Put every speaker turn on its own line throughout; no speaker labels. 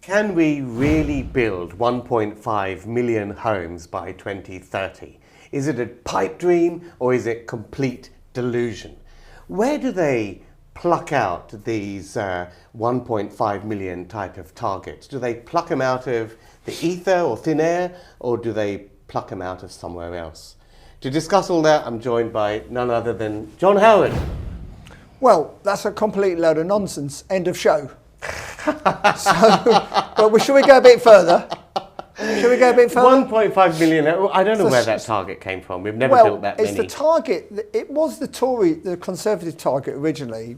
Can we really build 1.5 million homes by 2030? Is it a pipe dream or is it complete delusion? Where do they pluck out these 1.5 million type of targets? Do they pluck them out of the ether or thin air, or do they pluck them out of somewhere else? To discuss all that, I'm joined by none other than John Howard.
Well, that's a complete load of nonsense. End of show. But should we go a bit further?
1.5 million. I don't know where that target came from. We've never built that many.
It's the target. It was the Conservative target originally,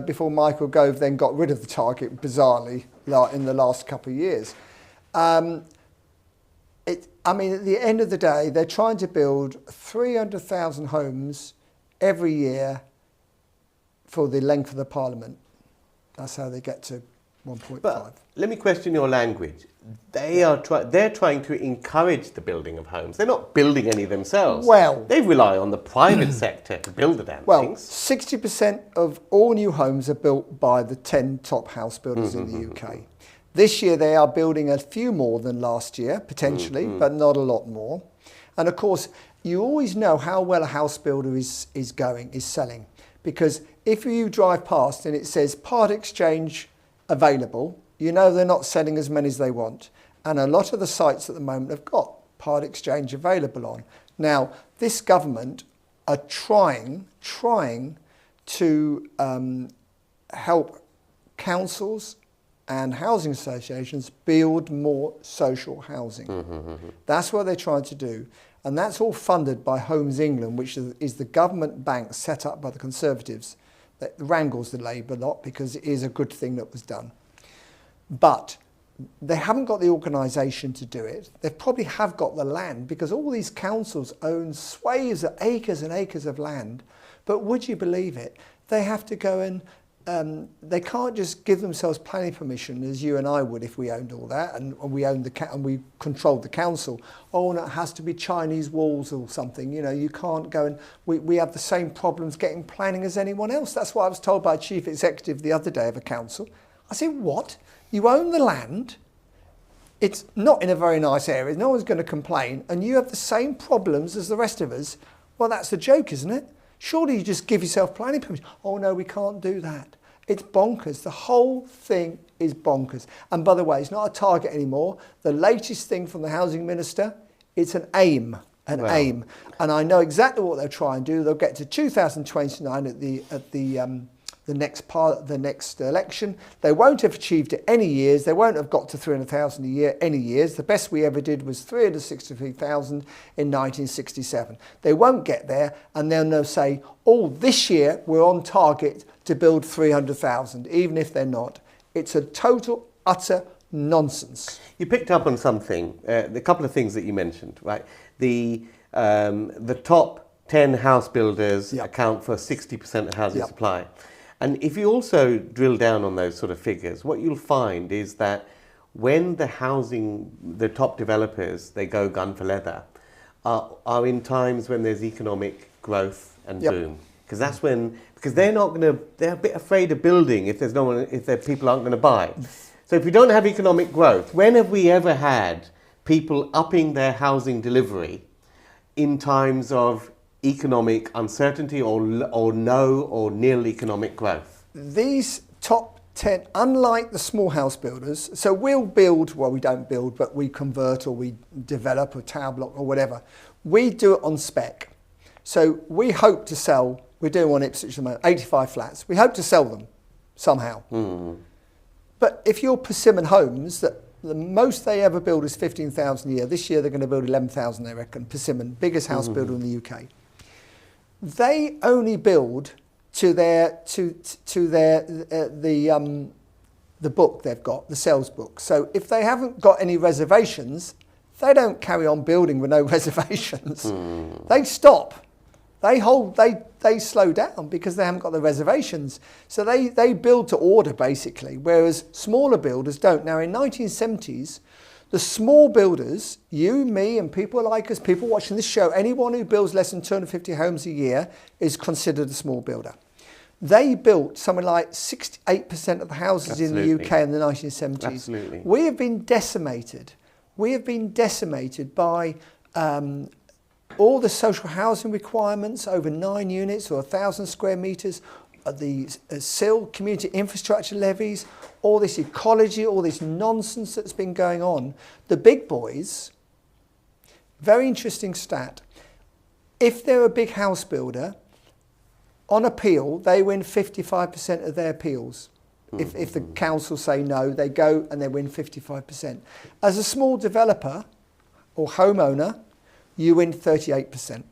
before Michael Gove then got rid of the target, bizarrely, in the last couple of years. At the end of the day, they're trying to build 300,000 homes every year for the length of the Parliament. That's how they get to 1.5.
But let me question your language. They're trying to encourage the building of homes. They're not building any themselves.
Well,
they rely on the private sector to build the damn things.
60% of all new homes are built by the 10 top house builders in the UK. This year they are building a few more than last year, potentially, but not a lot more. And of course, you always know how well a house builder is selling. Because if you drive past and it says part exchange available, you know they're not selling as many as they want. And a lot of the sites at the moment have got part exchange available on. Now, this government are trying to help councils and housing associations build more social housing. That's what they're trying to do. And that's all funded by Homes England, which is the government bank set up by the Conservatives that wrangles the Labour lot because it is a good thing that was done. But they haven't got the organisation to do it. They probably have got the land because all these councils own swathes of acres and acres of land. But would you believe it? They have to go and they can't just give themselves planning permission as you and I would if we owned all that and we owned and we controlled the council. Oh, no, it has to be Chinese walls or something. You know, you can't go and we have the same problems getting planning as anyone else. That's what I was told by a chief executive the other day of a council. I said, what? You own the land. It's not in a very nice area. No one's going to complain. And you have the same problems as the rest of us. Well, that's the joke, isn't it? Surely you just give yourself planning permission. Oh no, we can't do that. It's bonkers. The whole thing is bonkers. And by the way, it's not a target anymore. The latest thing from the housing minister, it's an aim. Aim. And I know exactly what they'll try and do. They'll get to 2029 at the next election. They won't have achieved it any years. They won't have got to 300,000 a year any years. The best we ever did was 363,000 in 1967. They won't get there, and then they'll say, oh, this year we're on target to build 300,000, even if they're not. It's a total, utter nonsense.
You picked up on something, a couple of things that you mentioned, right? The top 10 house builders account for 60% of housing supply. And if you also drill down on those sort of figures, what you'll find is that when the top developers, they go gun for leather, are in times when there's economic growth and boom. Because they're a bit afraid of building if people aren't going to buy. So if we don't have economic growth, when have we ever had people upping their housing delivery in times of economic uncertainty or no or nil economic growth?
These top 10, unlike the small house builders, so we'll build, well, we don't build, but we convert or we develop a tower block or whatever. We do it on spec. So we hope to sell, we're doing one Ipswich at the moment, 85 flats. We hope to sell them somehow. But if you're Persimmon Homes, that the most they ever build is 15,000 a year. This year they're going to build 11,000, they reckon. Persimmon, biggest house builder in the UK. They only build to the book they've got, the sales book. So if they haven't got any reservations, they don't carry on building with no reservations. They stop. They slow down because they haven't got the reservations. So they build to order basically, whereas smaller builders don't. Now in 1970s, the small builders, you, me, and people like us, people watching this show, anyone who builds less than 250 homes a year is considered a small builder. They built something like 68% of the houses in the
Absolutely.
UK in the 1970s.
Absolutely.
We have been decimated. We have been decimated by all the social housing requirements, over 9 units or 1,000 square metres, the SIL, community infrastructure levies, all this ecology, all this nonsense that's been going on. The big boys, very interesting stat, if they're a big house builder, on appeal, they win 55% of their appeals. If the council say no, they go and they win 55%. As a small developer or homeowner, you win 38%.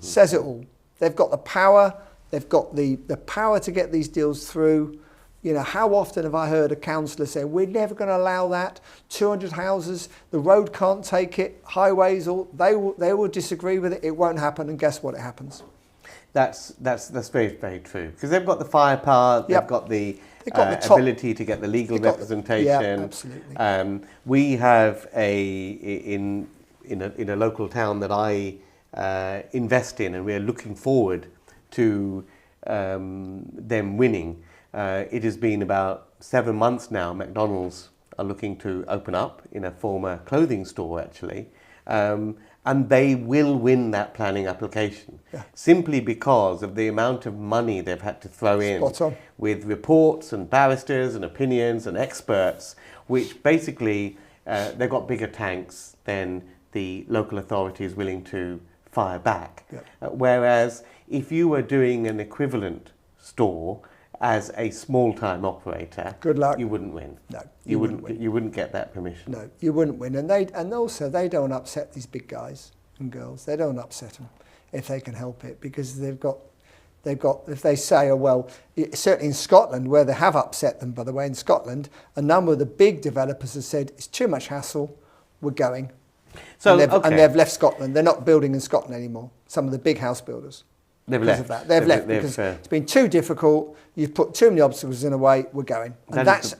Says it all. They've got the power. They've got the power to get these deals through. You know, how often have I heard a councillor say, we're never going to allow that, 200 houses, the road can't take it, highways, they will disagree with it, it won't happen, and guess what, it happens.
That's very, very true. Because they've got the firepower, they've got the ability to get the legal representation.
Yeah, absolutely.
We have in a local town that I invest in, and we're looking forward to them winning. It has been about 7 months now. McDonald's are looking to open up in a former clothing store, actually. And they will win that planning application simply because of the amount of money they've had to throw in with reports and barristers and opinions and experts, which basically they've got bigger tanks than the local authority is willing to fire back. Whereas if you were doing an equivalent store as a small-time operator,
good luck.
You wouldn't win.
No,
you wouldn't win. You wouldn't get that permission.
No, you wouldn't win. And also they don't upset these big guys and girls. They don't upset them if they can help it, because they've got. If they say, oh well, certainly in Scotland, where they have upset them, by the way, in Scotland, a number of the big developers have said it's too much hassle. We're going.
So
and they've left Scotland. They're not building in Scotland anymore. Some of the big house builders.
They've left.
Of that. They've left because it's been too difficult. You've put too many obstacles in the way. We're going, and that's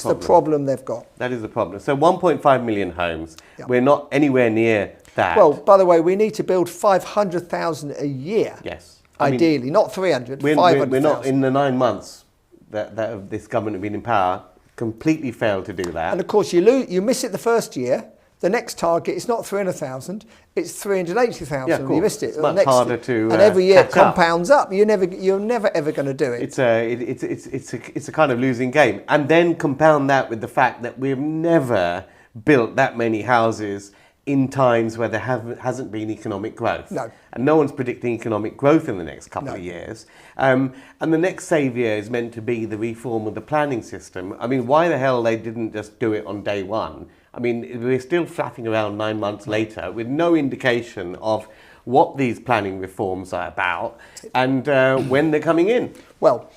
the problem they've got.
That is the problem. So 1.5 million homes. Yep. We're not anywhere near that.
Well, by the way, we need to build 500,000 a year.
Yes.
Ideally, not 300. 500,000.
We're not in the 9 months that this government have been in power. Completely failed to do that.
And of course, you miss it the first year. The next target is not 300,000, it's 380,000.
Yeah,
you missed it.
It's much harder to
and every year it compounds
up.
You're never ever going to do it.
It's a kind of losing game. And then compound that with the fact that we've never built that many houses in times where there hasn't been economic growth.
No.
And no one's predicting economic growth in the next couple of years. And the next saviour is meant to be the reform of the planning system. I mean, why the hell they didn't just do it on day one? I mean, we're still flapping around 9 months later with no indication of what these planning reforms are about and when they're coming in.
Well,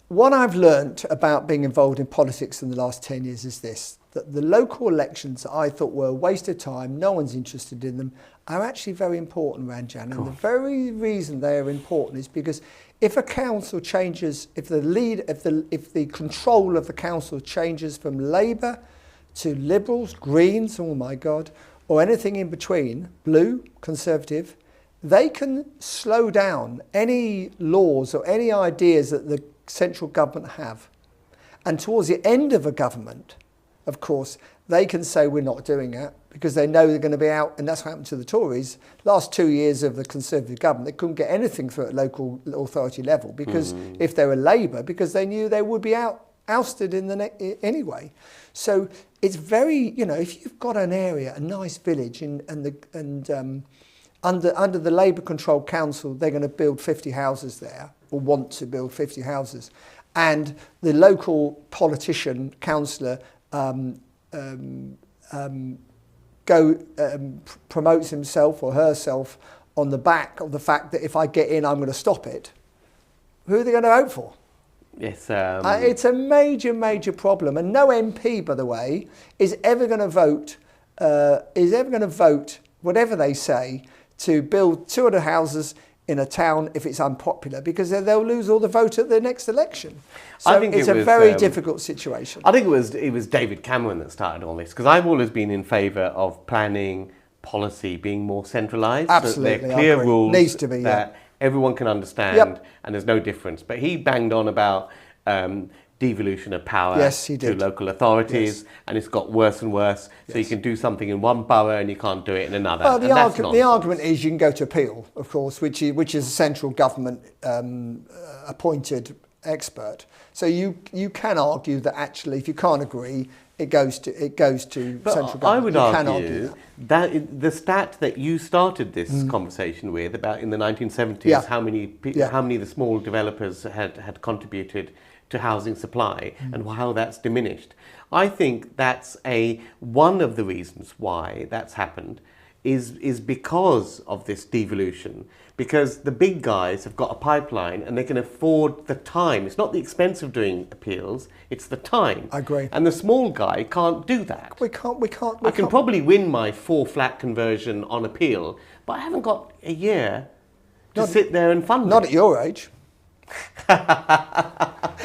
what I've learnt about being involved in politics in the last 10 years is this, that the local elections that I thought were a waste of time, no one's interested in them, are actually very important, Ranjan. And the very reason they are important is because if a council changes, if the control of the council changes from Labour to Liberals, Greens, oh my God, or anything in between, Blue, Conservative, they can slow down any laws or any ideas that the central government have. And towards the end of a government, of course, they can say we're not doing it because they know they're going to be out, and that's what happened to the Tories. Last 2 years of the Conservative government, they couldn't get anything through at local authority level because if they were Labour, because they knew they would be ousted in the anyway. So it's very, if you've got an area, a nice village, under the Labour-controlled council, they're going to build 50 houses there, or want to build 50 houses, and the local politician, councillor, promotes himself or herself on the back of the fact that if I get in, I'm going to stop it. Who are they going to vote for?
Yes,
it's a major, major problem, and no MP, by the way, is ever going to vote. Whatever they say to build 200 houses in a town if it's unpopular, because they'll lose all the vote at the next election. So it's a very difficult situation.
I think it was David Cameron that started all this, because I've always been in favour of planning policy being more centralised.
Absolutely,
so there are clear rules
needs to be,
that everyone can understand, and there's no difference. But he banged on about devolution of power to local authorities, and it's got worse and worse. So you can do something in one borough and you can't do it in another.
Well, the argument is you can go to appeal, of course, which is a central government appointed expert. So you can argue that actually, if you can't agree, it goes to central government.
I would argue that the stat that you started this conversation with about in the 1970s, how many the small developers had contributed to housing supply and how that's diminished. I think that's one of the reasons why that's happened is because of this devolution. Because the big guys have got a pipeline and they can afford the time. It's not the expense of doing appeals, it's the time.
I agree.
And the small guy can't do that.
We can't.
I can probably win my 4-flat conversion on appeal, but I haven't got a year to sit there and fund it.
Not at your age.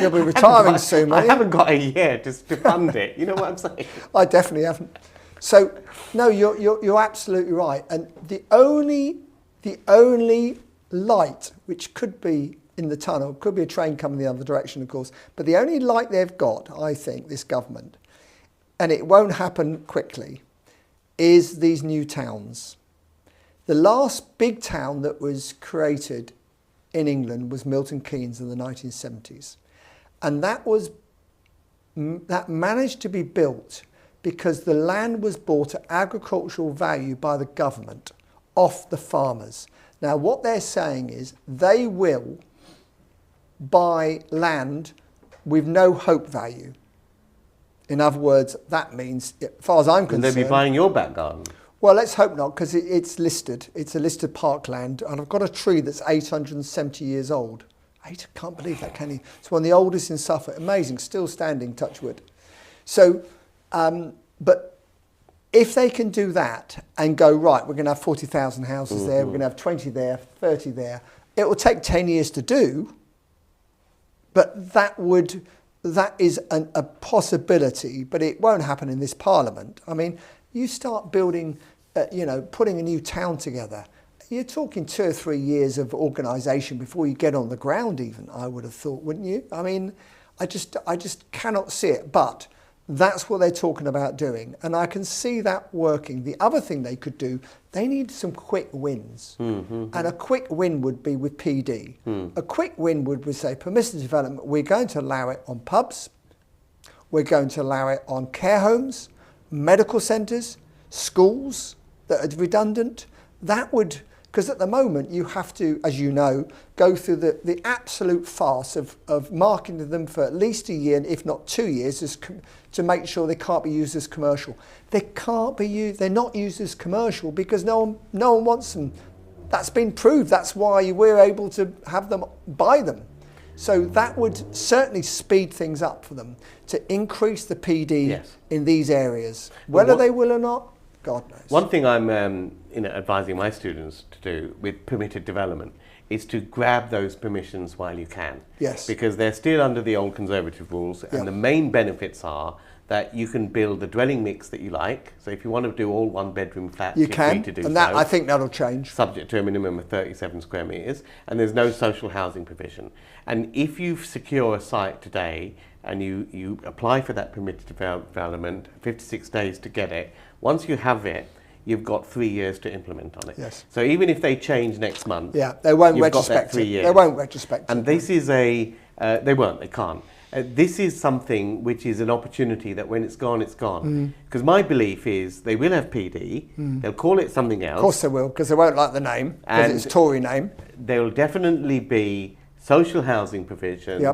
You'll be retiring soon, mate.
I haven't got a year to fund it. You know what I'm saying?
I definitely haven't. So, no, you're absolutely right. And the only light, which could be in the tunnel, could be a train coming the other direction, of course, but the only light they've got, I think, this government, and it won't happen quickly, is these new towns. The last big town that was created in England was Milton Keynes in the 1970s. And that managed to be built because the land was bought at agricultural value by the government off the farmers. Now what they're saying is they will buy land with no hope value. In other words, that means, as far as I'm concerned...
And they'll be buying your back garden.
Well, let's hope not, because it's listed. It's a listed parkland, and I've got a tree that's 870 years old. I can't believe that, can you? It's one of the oldest in Suffolk. Amazing, still standing, touch wood. So, but if they can do that and go, right, we're going to have 40,000 houses there, we're going to have 20 there, 30 there, it will take 10 years to do, but that is a possibility, but it won't happen in this parliament. I mean, you start building, putting a new town together, you're talking 2 or 3 years of organisation before you get on the ground even, I would have thought, wouldn't you? I mean, I just cannot see it, but that's what they're talking about doing, and I can see that working. The other thing they could do, they need some quick wins, and a quick win would be with PD. A quick win would say, permissive development, we're going to allow it on pubs, we're going to allow it on care homes, medical centres, schools that are redundant. That would, because at the moment you have to, as you know, go through the absolute farce of marketing them for at least a year, if not 2 years, to make sure they can't be used as commercial. They can't be used, they're not used as commercial because no one wants them. That's been proved. That's why we're able to have them, buy them. So that would certainly speed things up for them to increase the PD in these areas. Whether they will or not, God knows.
One thing I'm advising my students to do with permitted development is to grab those permissions while you can.
Yes.
Because they're still under the old conservative rules, and the main benefits are that you can build the dwelling mix that you like. So if you want to do all 1-bedroom flats, you're free to do
and that, I think that'll change.
Subject to a minimum of 37 square metres, and there's no social housing provision. And if you secure a site today and you apply for that permitted development, 56 days to get it, once you have it, you've got 3 years to implement on it.
Yes.
So even if they change next month,
they won't retrospect it. They won't retrospect it.
And this is they can't. This is something which is an opportunity that when it's gone, it's gone. Because my belief is they will have PD, they'll call it something else.
Of course they will, because they won't like the name, because it's a Tory name.
There will definitely be social housing provision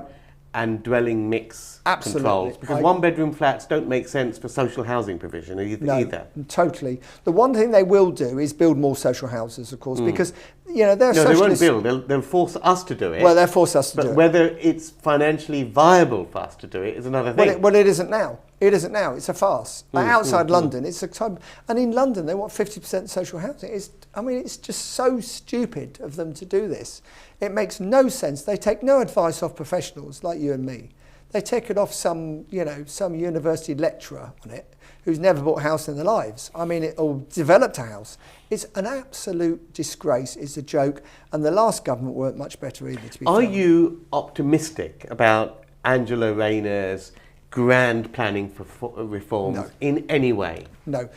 and dwelling mix controls. Because 1-bedroom flats don't make sense for social housing provision either.
Totally. The one thing they will do is build more social houses, of course, because they're socialists.
They won't build. They'll force us to do it.
Well, they'll force us to do it.
But whether it's financially viable for us to do it is another thing.
Well, it isn't now. It isn't now. It's a farce. Outside London, it's a time, and in London they want 50% social housing. It's just so stupid of them to do this. It makes no sense. They take no advice off professionals like you and me. They take it off some university lecturer on it who's never bought a house in their lives. I mean, or developed a house. It's an absolute disgrace. It's a joke. And the last government weren't much better either, to be fair.
Are you optimistic about Angela Rayner's grand planning for reforms in any way?
No.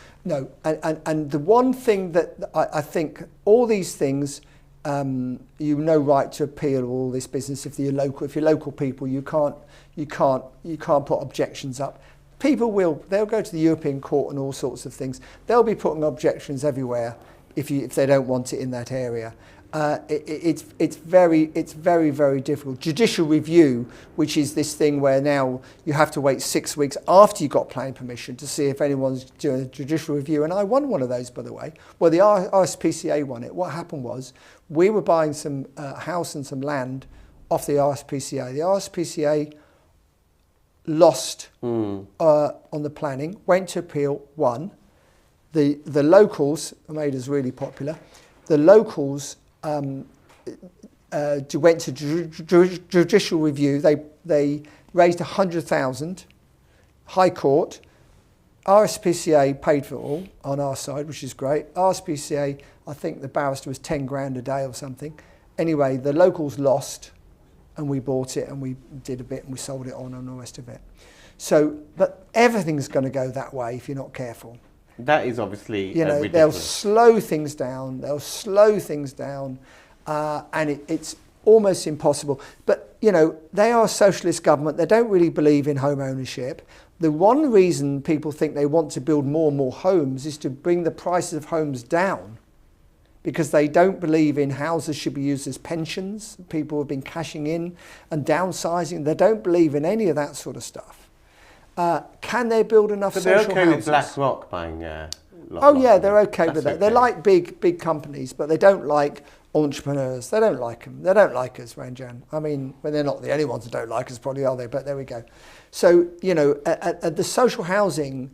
And the one thing that I think all these things, you no right to appeal all this business if you're local people. You can't put objections up. People they'll go to the European Court and all sorts of things. They'll be putting objections everywhere if they don't want it in that area. It's very difficult. Judicial review, which is this thing where now you have to wait 6 weeks after you got planning permission to see if anyone's doing a judicial review. And I won one of those, by the way. Well, the RSPCA won it. What happened was we were buying some house and some land off the RSPCA. The RSPCA lost on the planning, went to appeal, won. The locals made us really popular. The locals went to judicial review. They raised 100,000. High Court. RSPCA paid for it all on our side, which is great. RSPCA, I think the barrister was 10 grand a day or something. Anyway, the locals lost, and we bought it and we did a bit and we sold it on and the rest of it. So, but everything's going to go that way if you're not careful.
That is obviously
ridiculous. They'll slow things down. And it's almost impossible. But, they are a socialist government. They don't really believe in home ownership. The one reason people think they want to build more and more homes is to bring the prices of homes down, because they don't believe in houses should be used as pensions. People have been cashing in and downsizing. They don't believe in any of that sort of stuff. Can they build enough social houses?
So they're okay with BlackRock buying
they're okay with that. They like big companies, but they don't like entrepreneurs. They don't like them. They don't like us, Ranjan. I mean, well, they're not the only ones that don't like us, probably, are they? But there we go. So, at the social housing,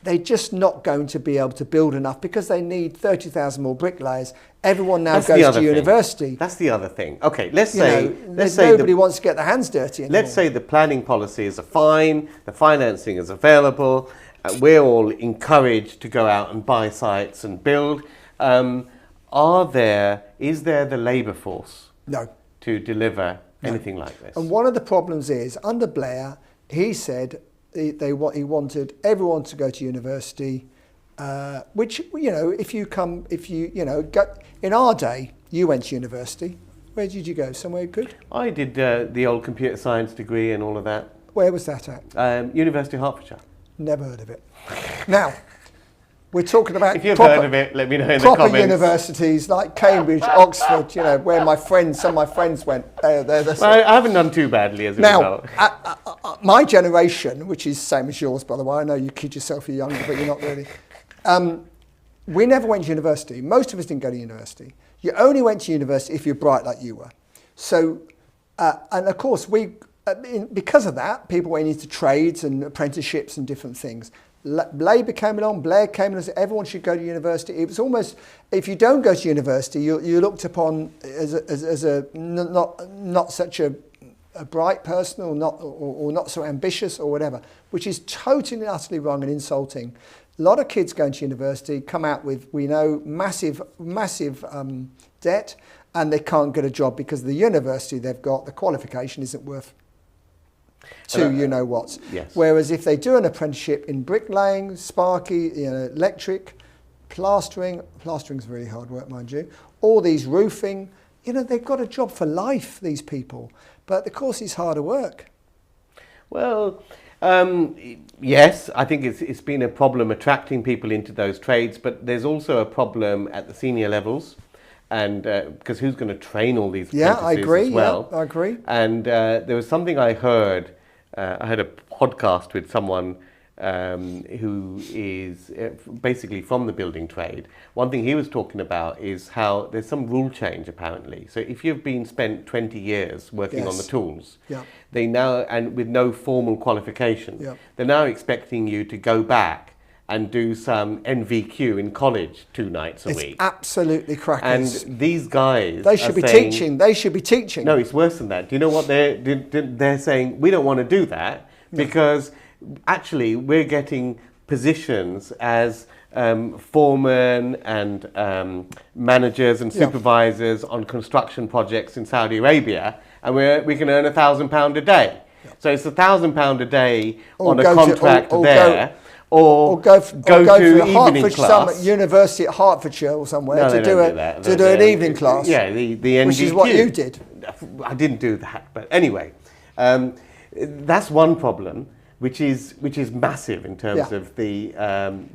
they're just not going to be able to build enough because they need 30,000 more bricklayers. Everyone now goes to university.
That's the other thing. Okay, let's say
nobody wants to get their hands dirty anymore.
Let's say the planning policies are fine, the financing is available, we're all encouraged to go out and buy sites and build. Is there the labour force to deliver anything like this?
And one of the problems is, under Blair, he said he wanted everyone to go to university, which, in our day, you went to university. Where did you go? Somewhere good?
I did the old computer science degree and all of that.
Where was that at?
University of Hertfordshire.
Never heard of it. Now, we're talking about
if you've heard of it, let me know in the comments.
Proper universities like Cambridge, Oxford, where some of my friends went.
I haven't done too badly as a result.
My generation, which is the same as yours, by the way, I know you kid yourself, you're younger, but you're not really. We never went to university. Most of us didn't go to university. You only went to university if you're bright like you were. So, and of course, because of that, people went into trades and apprenticeships and different things. Labour came along, Blair came along, said everyone should go to university. It was almost, if you don't go to university, you're looked upon as a not such a bright person or not so ambitious or whatever, which is totally and utterly wrong and insulting. A lot of kids going to university come out with, we know, massive debt, and they can't get a job because the university they've got, the qualification isn't worth what.
Yes.
Whereas if they do an apprenticeship in bricklaying, sparky, electric, plastering's really hard work, mind you, all these roofing, they've got a job for life, these people. But of course it's harder work.
Well, yes, I think it's been a problem attracting people into those trades, but there's also a problem at the senior levels. And because who's going to train all these apprentices
I agree,
as well?
I agree.
And there was something I heard. I had a podcast with someone who is basically from the building trade. One thing he was talking about is how there's some rule change apparently. So if you've been spent 20 years working on the tools, they now, and with no formal qualification, they're now expecting you to go back and do some NVQ in college 2 nights a week.
It's absolutely crackers.
And these guys
They should be teaching. They should be teaching.
No, it's worse than that. Do you know what they're saying? We don't want to do that because actually we're getting positions as foremen and managers and supervisors on construction projects in Saudi Arabia, and we can earn £1,000 a day. So it's £1,000 a day on a contract there. Or go to evening class.
University at Hertfordshire or somewhere to do an evening class.
Yeah, the NVQ.
Which is what you did.
I didn't do that, but anyway, that's one problem, which is massive in terms of the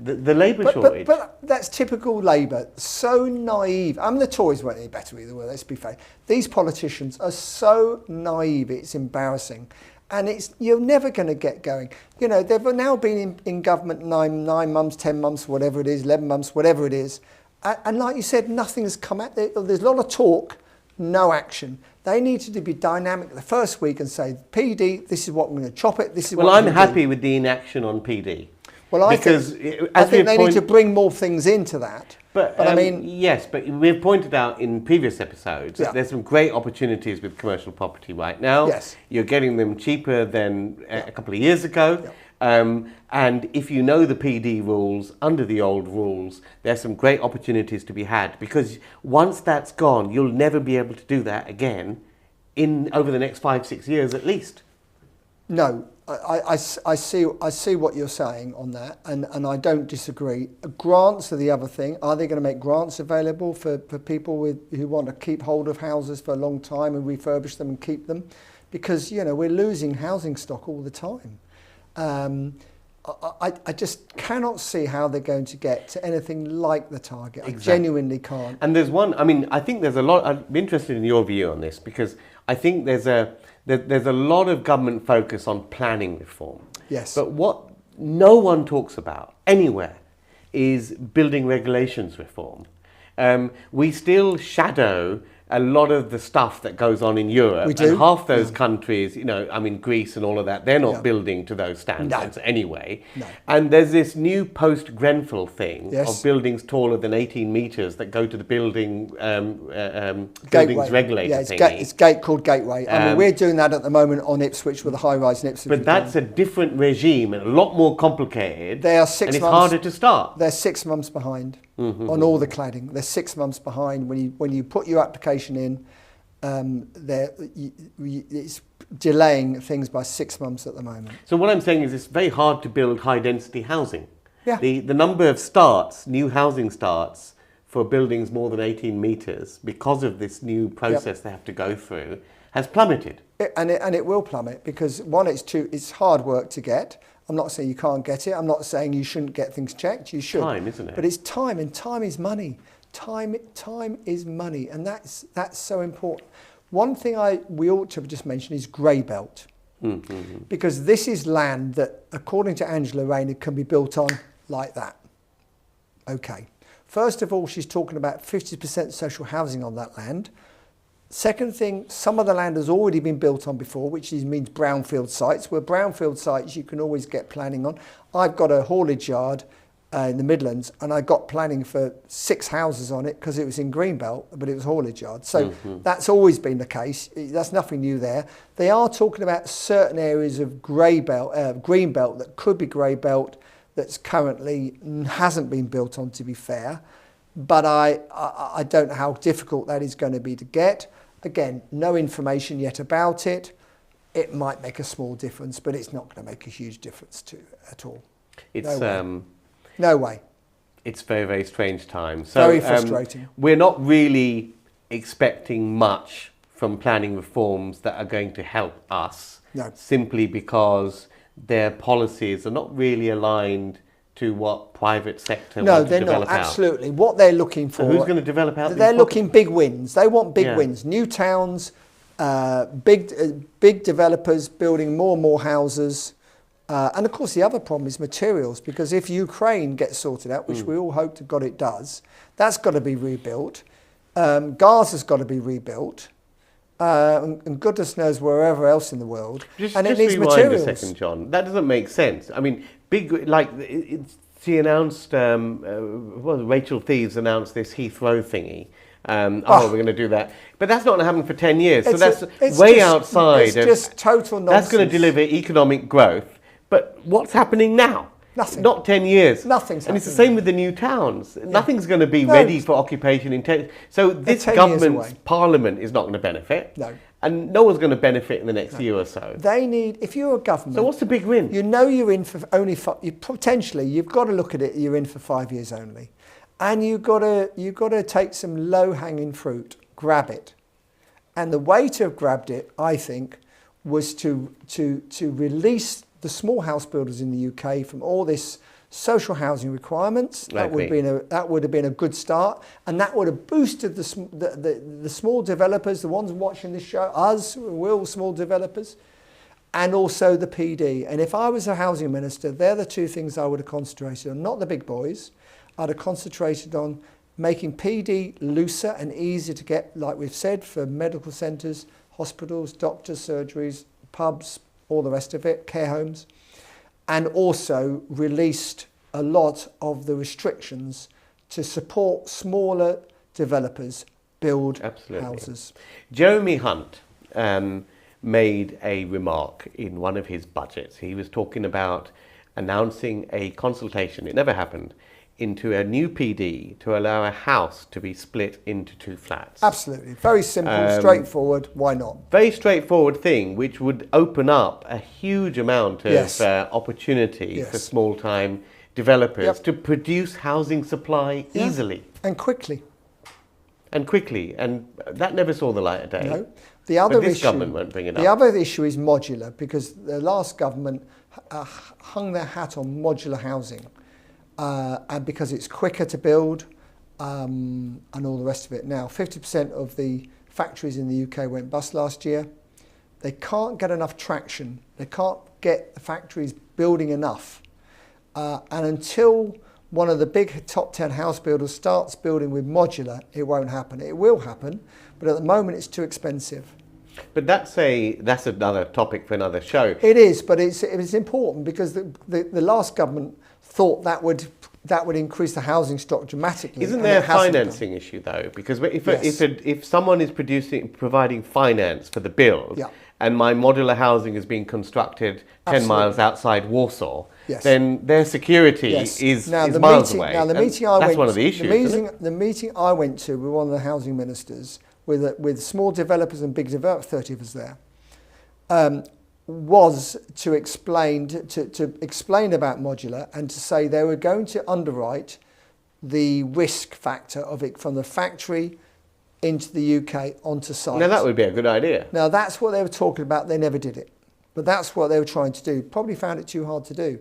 labour shortage.
But that's typical Labour. So naive. I mean, the Tories weren't any better either. Well, let's be fair. These politicians are so naive. It's embarrassing. And you're never going to get going. You know, they've now been in government 9 months, 10 months, whatever it is, 11 months, whatever it is. And like you said, nothing has come out. There's a lot of talk, no action. They needed to be dynamic the first week and say, PD, this is what we're going to chop it. This is
well,
what
I'm happy with the inaction on PD.
Well, I think they need to bring more things into that.
But I mean, yes, but we've pointed out in previous episodes that there's some great opportunities with commercial property right now.
Yes.
You're getting them cheaper than a couple of years ago. And if you know the PD rules, under the old rules, there's some great opportunities to be had, because once that's gone, you'll never be able to do that again over the next 5-6 years at least.
No, I see what you're saying on that, and I don't disagree. Grants are the other thing. Are they going to make grants available for people who want to keep hold of houses for a long time and refurbish them and keep them? Because, you know, we're losing housing stock all the time. I just cannot see how they're going to get to anything like the target. Exactly. I genuinely can't.
And there's one, I mean, I think there's a lot, I'd be interested in your view on this, because I think there's a lot of government focus on planning reform.
Yes.
But what no one talks about anywhere is building regulations reform. We still shadow a lot of the stuff that goes on in Europe.
We do.
And half those countries, you know, I mean, Greece and all of that, they're not building to those standards anyway.
No.
And there's this new post-Grenfell thing
Yes.
of buildings taller than 18 metres that go to the buildings regulator
yeah,
thingy.
it's called Gateway. I mean, we're doing that at the moment on Ipswich with a high-rise in Ipswich.
But that's a different regime and a lot more complicated.
They are 6 months.
And it's harder to start.
They're 6 months behind on all the cladding. They're 6 months behind when you put your application in. It's delaying things by 6 months at the moment.
So what I'm saying is it's very hard to build high-density housing.
Yeah.
The number of starts, new housing starts for buildings more than 18 metres, because of this new process they have to go through, has plummeted.
And it will plummet because, one, it's hard work to get. I'm not saying you can't get it. I'm not saying you shouldn't get things checked. You should.
Time, isn't it?
But it's time, and time is money. Time is money, and that's so important. One thing we ought to have just mentioned is grey belt, because this is land that, according to Angela Rayner, can be built on like that. Okay. First of all, she's talking about 50% social housing on that land. Second thing, some of the land has already been built on before, which means brownfield sites. Where brownfield sites you can always get planning on. I've got a haulage yard in the Midlands, and I got planning for 6 houses on it because it was in Greenbelt, but it was haulage yard. So that's always been the case. That's nothing new there. They are talking about certain areas of Greenbelt that could be grey belt that's currently hasn't been built on, to be fair. But I don't know how difficult that is going to be to get. Again, no information yet about it. It might make a small difference, but it's not going to make a huge difference at all.
It's
no way.
It's very, very strange time. So,
very frustrating.
We're not really expecting much from planning reforms that are going to help us.
No.
Simply because their policies are not really aligned to what private sector want to develop out. No, they're not,
absolutely. What they're looking for...
So who's going to develop out?
They're looking big wins. They want big wins. New towns, big developers building more and more houses. And of course the other problem is materials, because if Ukraine gets sorted out, which we all hope to God it does, that's got to be rebuilt. Gaza's got to be rebuilt. And goodness knows wherever else in the world.
Just
it needs
rewind
materials.
a second, John. That doesn't make sense. I mean, she announced, Rachel Thieves announced this Heathrow thingy. We're going to do that. But that's not going to happen for 10 years. So that's way outside.
It's just total nonsense.
That's going to deliver economic growth. But what's happening now?
Nothing.
Not 10 years.
Nothing's
And it's the
happening.
same with the new towns. Yeah. Nothing's going to be ready for occupation in 10. So this government's parliament is not going to benefit.
No.
And no one's going to benefit in the next year or so.
They need, if you're a government...
So what's the big win?
You know you're in for only... potentially, you've got to look at it, you're in for 5 years only. And you've got to take some low-hanging fruit, grab it. And the way to have grabbed it, I think, was to release the small house builders in the UK from all this social housing requirements. That would have been a good start, and that would have boosted the small developers, the ones watching this show, us, we're all small developers, and also the PD. And if I was a housing minister, they're the two things I would have concentrated on, not the big boys. I'd have concentrated on making PD looser and easier to get, like we've said, for medical centres, hospitals, doctors, surgeries, pubs, all the rest of it, care homes, and also released a lot of the restrictions to support smaller developers build houses.
Jeremy Hunt made a remark in one of his budgets. He was talking about announcing a consultation, it never happened, into a new PD to allow a house to be split into 2 flats.
Absolutely. Very simple, straightforward. Why not?
Very straightforward thing, which would open up a huge amount of opportunity for small-time developers to produce housing supply easily.
And quickly.
And that never saw the light of day.
No. The other
this
issue,
government won't bring it up.
The other issue is modular, because the last government hung their hat on modular housing. And because it's quicker to build and all the rest of it. Now, 50% of the factories in the UK went bust last year. They can't get enough traction. They can't get the factories building enough. And until one of the big top 10 house builders starts building with modular, it won't happen. It will happen, but at the moment it's too expensive.
But that's another topic for another show.
It is, but it's important because the last government thought that would increase the housing stock dramatically.
Isn't there a financing issue though? Because if someone is providing finance for the build, and my modular housing is being constructed 10 miles outside Warsaw, then their security is miles away.
Now
that's one of the issues.
The meeting I went to with one of the housing ministers, with small developers and big developers, 30 of us there, was to explain about modular and to say they were going to underwrite the risk factor of it from the factory into the UK onto site.
Now that would be a good idea.
Now that's what they were talking about. They never did it, but that's what they were trying to do. Probably found it too hard to do.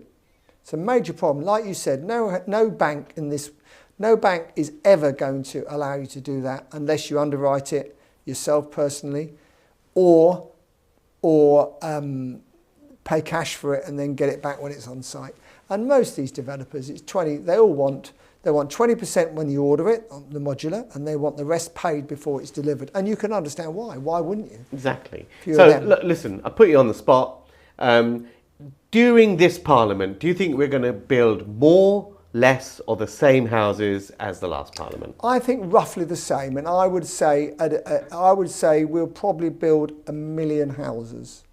It's a major problem. Like you said, no bank is ever going to allow you to do that unless you underwrite it yourself personally, or pay cash for it and then get it back when it's on site. And most of these developers, it's 20. They want 20% when you order it on the modular, and they want the rest paid before it's delivered. And you can understand why. Why wouldn't you?
Exactly. So listen, I put you on the spot. During this Parliament, do you think we're going to build more, less, or the same houses as the last Parliament?
I think roughly the same, and I would say we'll probably build 1 million houses.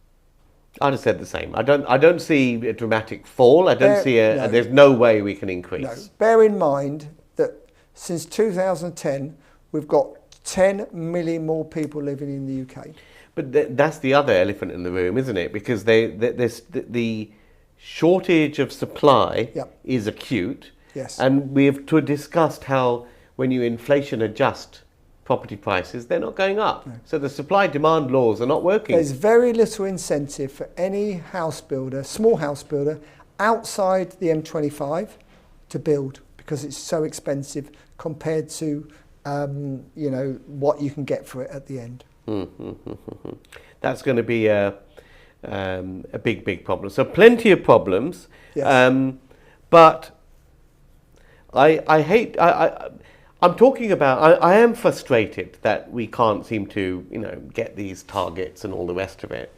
I'd have said the same. I don't see a dramatic fall. There's no way we can increase.
No. Bear in mind that since 2010, we've got 10 million more people living in the UK.
But that's the other elephant in the room, isn't it? Because there's the shortage of supply is acute.
Yes.
And we've discussed how when you inflation adjust property prices, they're not going up. No. So the supply-demand laws are not working.
There's very little incentive for any house builder, small house builder, outside the M25 to build because it's so expensive compared to what you can get for it at the end.
That's going to be a big problem. So plenty of problems. Yes. But I'm talking about, I am frustrated that we can't seem to, get these targets and all the rest of it.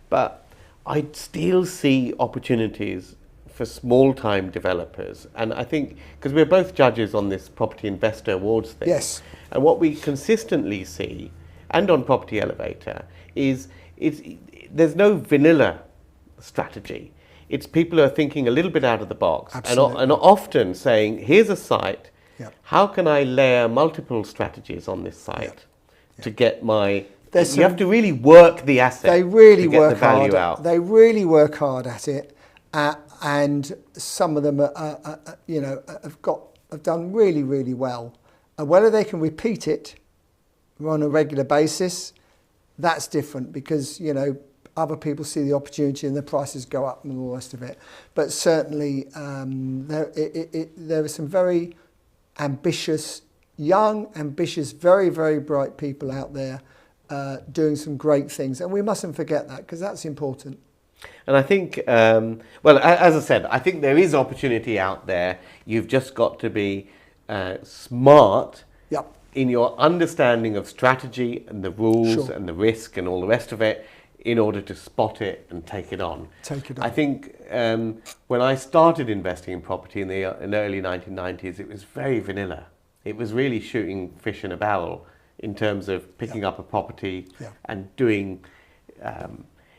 But I still see opportunities for small-time developers, and I think because we're both judges on this Property Investor Awards thing,
Yes.
and what we consistently see, and on Property Elevator, is there's no vanilla strategy. It's people who are thinking a little bit out of the box, and often saying, here's a site,
Yep.
how can I layer multiple strategies on this site to get my... You have to really work the asset
they really
to get
work
the value
hard.
out.
They really work hard at it, and some of them have done really, really well. And whether they can repeat it on a regular basis, that's different, because other people see the opportunity and the prices go up and all the rest of it. But certainly there are some very ambitious, very, very bright people out there doing some great things, and we mustn't forget that, because that's important.
And I think, well, as I said, I think there is opportunity out there. You've just got to be smart in your understanding of strategy and the rules and the risk and all the rest of it, in order to spot it and take it on. I think when I started investing in property in the early 1990s, it was very vanilla. It was really shooting fish in a barrel in terms of picking up a property and doing...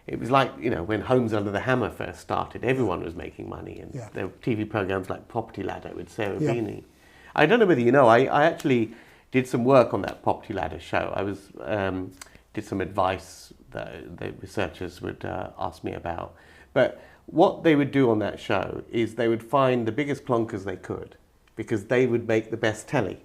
it was like, when Homes Under the Hammer first started, everyone was making money. And there were TV programs like Property Ladder with Sarah Beanie. I don't know whether you know, I actually did some work on that Property Ladder show. I was did some advice that the researchers would ask me about. But what they would do on that show is they would find the biggest plonkers they could, because they would make the best telly.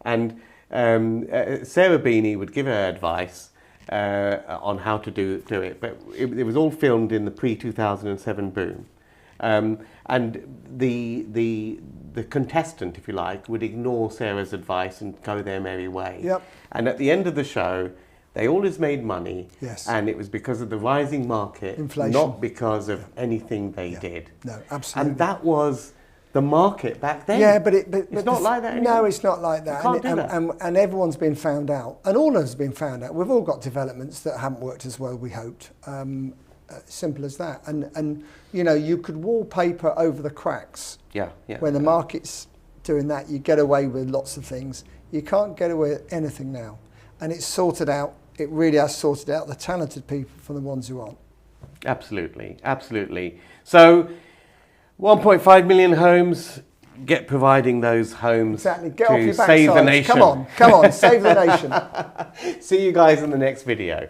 And Sarah Beanie would give her advice on how to do it, but it was all filmed in the pre-2007 boom. And the contestant, if you like, would ignore Sarah's advice and go their merry way. And at the end of the show, they always made money, and it was because of the rising market, inflation, not because of anything they did.
No, absolutely.
And that was the market back then.
Yeah, but
it's not like that anymore.
No, it's not like that.
You can't do that.
And everyone's been found out, and all of us have been found out. We've all got developments that haven't worked as well we hoped. Simple as that. And you could wallpaper over the cracks. When the market's doing that, you get away with lots of things. You can't get away with anything now. And it's sorted out. It really has sorted out the talented people from the ones who aren't.
Absolutely, absolutely. So 1.5 million homes, get providing those homes
exactly. Get
to
off your
save the nation.
Come on, save the nation.
See you guys in the next video.